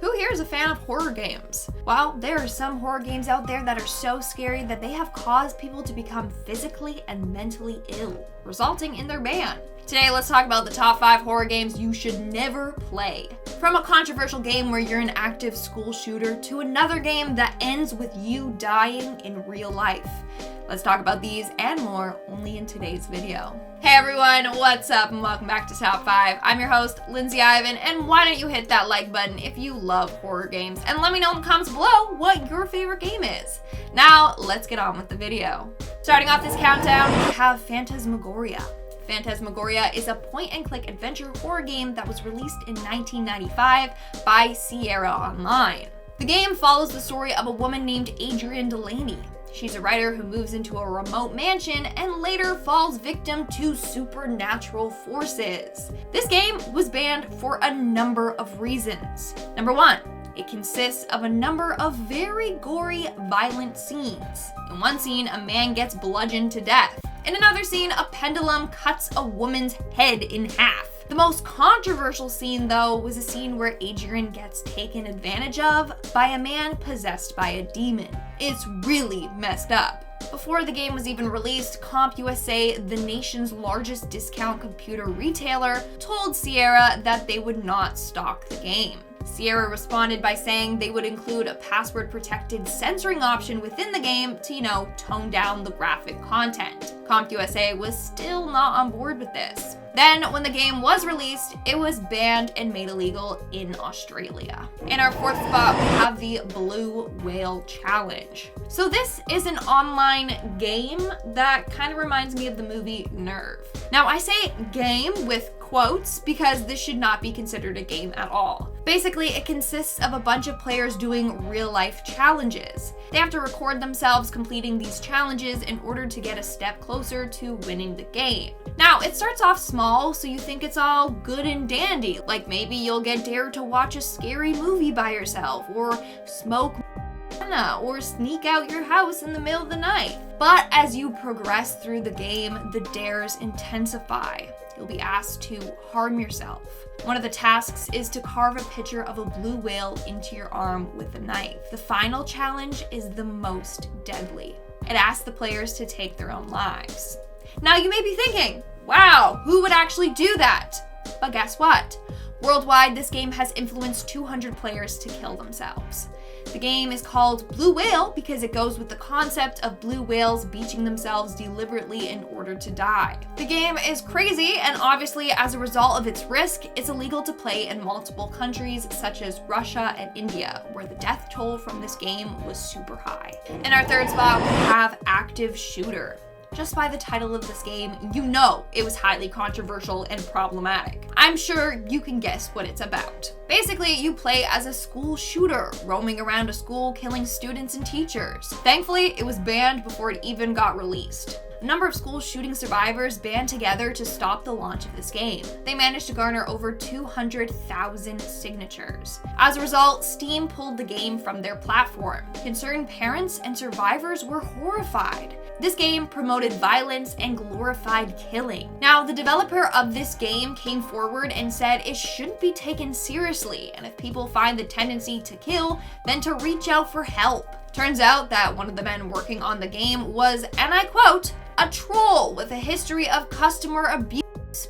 Who here is a fan of horror games? Well, there are some horror games out there that are so scary that they have caused people to become physically and mentally ill, resulting in their ban. Today, let's talk about the top 5 horror games you should never play. From a controversial game where you're an active school shooter to another game that ends with you dying in real life. Let's talk about these and more only in today's video. Hey everyone, what's up and welcome back to Top 5. I'm your host, Lindsay Ivan, and why don't you hit that like button if you love horror games and let me know in the comments below what your favorite game is. Now, let's get on with the video. Starting off this countdown, we have Phantasmagoria. Phantasmagoria is a point-and-click adventure horror game that was released in 1995 by Sierra Online. The game follows the story of a woman named Adrienne Delaney. She's a writer who moves into a remote mansion and later falls victim to supernatural forces. This game was banned for a number of reasons. Number 1, it consists of a number of very gory, violent scenes. In one scene, a man gets bludgeoned to death. In another scene, a pendulum cuts a woman's head in half. The most controversial scene, though, was a scene where Adrienne gets taken advantage of by a man possessed by a demon. It's really messed up. Before the game was even released, CompUSA, the nation's largest discount computer retailer, told Sierra that they would not stock the game. Sierra responded by saying they would include a password-protected censoring option within the game to, tone down the graphic content. CompUSA was still not on board with this. Then, when the game was released, it was banned and made illegal in Australia. In our 4th spot, we have the Blue Whale Challenge. So this is an online game that kind of reminds me of the movie Nerve. Now, I say game with quotes because this should not be considered a game at all. Basically, it consists of a bunch of players doing real-life challenges. They have to record themselves completing these challenges in order to get a step closer to winning the game. Now, it starts off small, so you think it's all good and dandy, like maybe you'll get dared to watch a scary movie by yourself, or smoke or sneak out your house in the middle of the night. But as you progress through the game, the dares intensify. You'll be asked to harm yourself. One of the tasks is to carve a picture of a blue whale into your arm with a knife. The final challenge is the most deadly. It asks the players to take their own lives. Now you may be thinking, wow, who would actually do that? But guess what? Worldwide, this game has influenced 200 players to kill themselves. The game is called Blue Whale because it goes with the concept of blue whales beaching themselves deliberately in order to die. The game is crazy, and obviously as a result of its risk, it's illegal to play in multiple countries such as Russia and India, where the death toll from this game was super high. In our 3rd spot, we have Active Shooter. Just by the title of this game, you know it was highly controversial and problematic. I'm sure you can guess what it's about. Basically, you play as a school shooter, roaming around a school killing students and teachers. Thankfully, it was banned before it even got released. A number of school shooting survivors band together to stop the launch of this game. They managed to garner over 200,000 signatures. As a result, Steam pulled the game from their platform. Concerned parents and survivors were horrified. This game promoted violence and glorified killing. Now, the developer of this game came forward and said it shouldn't be taken seriously, and if people find the tendency to kill, then to reach out for help. Turns out that one of the men working on the game was, and I quote, a troll with a history of customer abuse,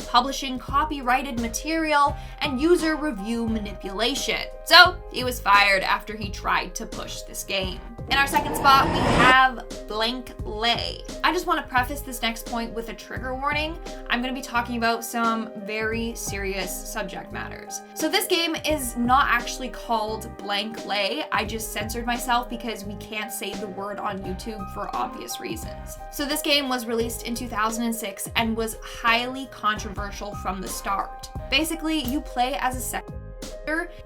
publishing copyrighted material, and user review manipulation. So he was fired after he tried to push this game. In our 2nd spot, we have Blank Lay. I just want to preface this next point with a trigger warning. I'm going to be talking about some very serious subject matters. So this game is not actually called Blank Lay. I just censored myself because we can't say the word on YouTube for obvious reasons. So this game was released in 2006 and was highly controversial from the start. Basically, you play as a sex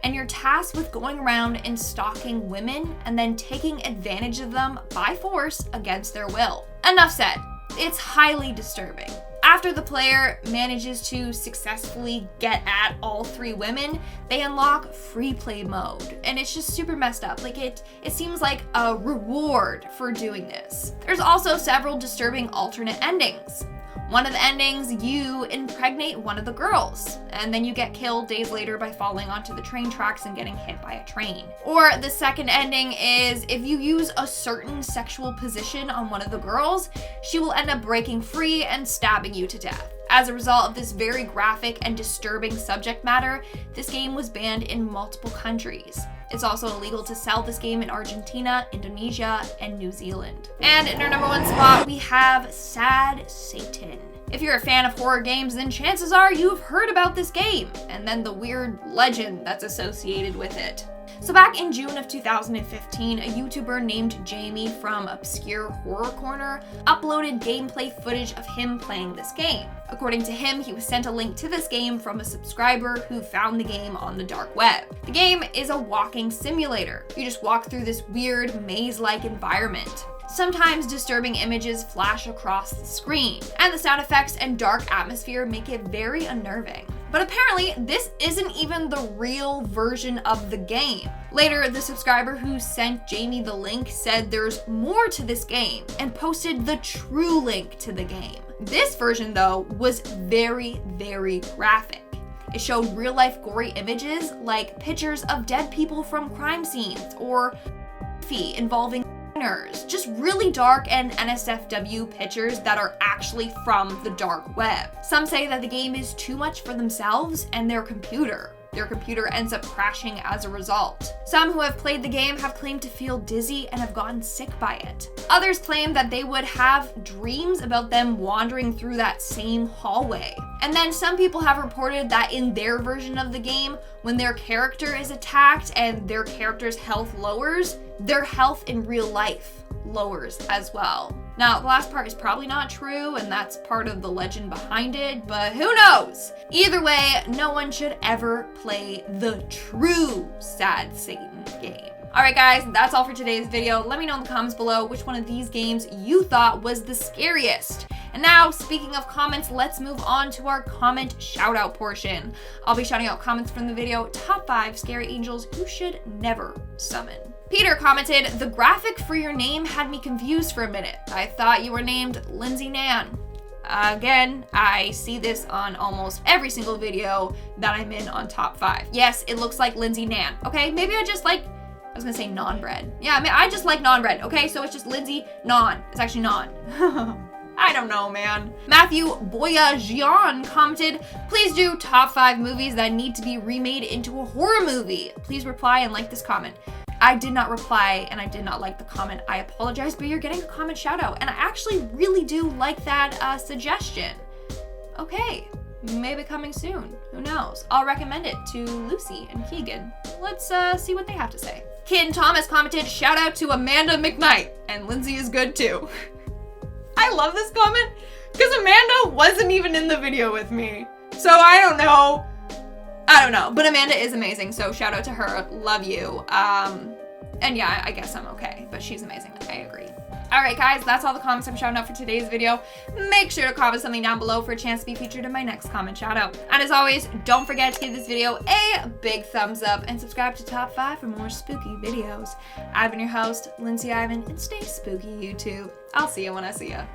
and you're tasked with going around and stalking women and then taking advantage of them by force against their will. Enough said. It's highly disturbing. After the player manages to successfully get at all 3 women, they unlock free play mode, and it's just super messed up. Like it seems like a reward for doing this. There's also several disturbing alternate endings. One of the endings, you impregnate one of the girls, and then you get killed days later by falling onto the train tracks and getting hit by a train. Or the second ending is if you use a certain sexual position on one of the girls, she will end up breaking free and stabbing you to death. As a result of this very graphic and disturbing subject matter, this game was banned in multiple countries. It's also illegal to sell this game in Argentina, Indonesia, and New Zealand. And in our number one spot, we have Sad Satan. If you're a fan of horror games, then chances are you've heard about this game, and then the weird legend that's associated with it. So back in June of 2015, a YouTuber named Jamie from Obscure Horror Corner uploaded gameplay footage of him playing this game. According to him, he was sent a link to this game from a subscriber who found the game on the dark web. The game is a walking simulator. You just walk through this weird maze-like environment. Sometimes disturbing images flash across the screen, and the sound effects and dark atmosphere make it very unnerving. But apparently, this isn't even the real version of the game. Later, the subscriber who sent Jamie the link said there's more to this game and posted the true link to the game. This version, though, was very, very graphic. It showed real-life gory images like pictures of dead people from crime scenes or involving just really dark and NSFW pictures that are actually from the dark web. Some say that the game is too much for themselves and their computer. Their computer ends up crashing as a result. Some who have played the game have claimed to feel dizzy and have gotten sick by it. Others claim that they would have dreams about them wandering through that same hallway. And then some people have reported that in their version of the game, when their character is attacked and their character's health lowers, their health in real life lowers as well. Now, the last part is probably not true, and that's part of the legend behind it, but who knows? Either way, no one should ever play the true Sad Satan game. Alright guys, that's all for today's video. Let me know in the comments below which one of these games you thought was the scariest. And now, speaking of comments, let's move on to our comment shout-out portion. I'll be shouting out comments from the video, Top 5 Scary Angels You Should Never Summon. Peter commented, the graphic for your name had me confused for a minute. I thought you were named Lindsay Nan. Again, I see this on almost every single video that I'm in on Top 5. Yes, it looks like Lindsay Nan. Okay, maybe I just like, I was gonna say non-bread. Yeah, I mean, I just like non-bread. Okay, so it's just Lindsay Non. It's actually non. I don't know, man. Matthew Boyajian commented, please do top 5 movies that need to be remade into a horror movie. Please reply and like this comment. I did not reply and I did not like the comment. I apologize, but you're getting a comment shout out. And I actually really do like that suggestion. Okay, maybe coming soon. Who knows? I'll recommend it to Lucy and Keegan. Let's see what they have to say. Ken Thomas commented, shout out to Amanda McKnight. And Lindsay is good too. I love this comment because Amanda wasn't even in the video with me. So I don't know, but Amanda is amazing, so shout out to her, love you. And yeah, I guess I'm okay, but she's amazing, I agree. All right, guys, that's all the comments I'm shouting out for today's video. Make sure to comment something down below for a chance to be featured in my next comment shout out. And as always, don't forget to give this video a big thumbs up and subscribe to Top 5 for more spooky videos. I've been your host, Lindsay Ivan, and stay spooky, YouTube. I'll see you when I see ya.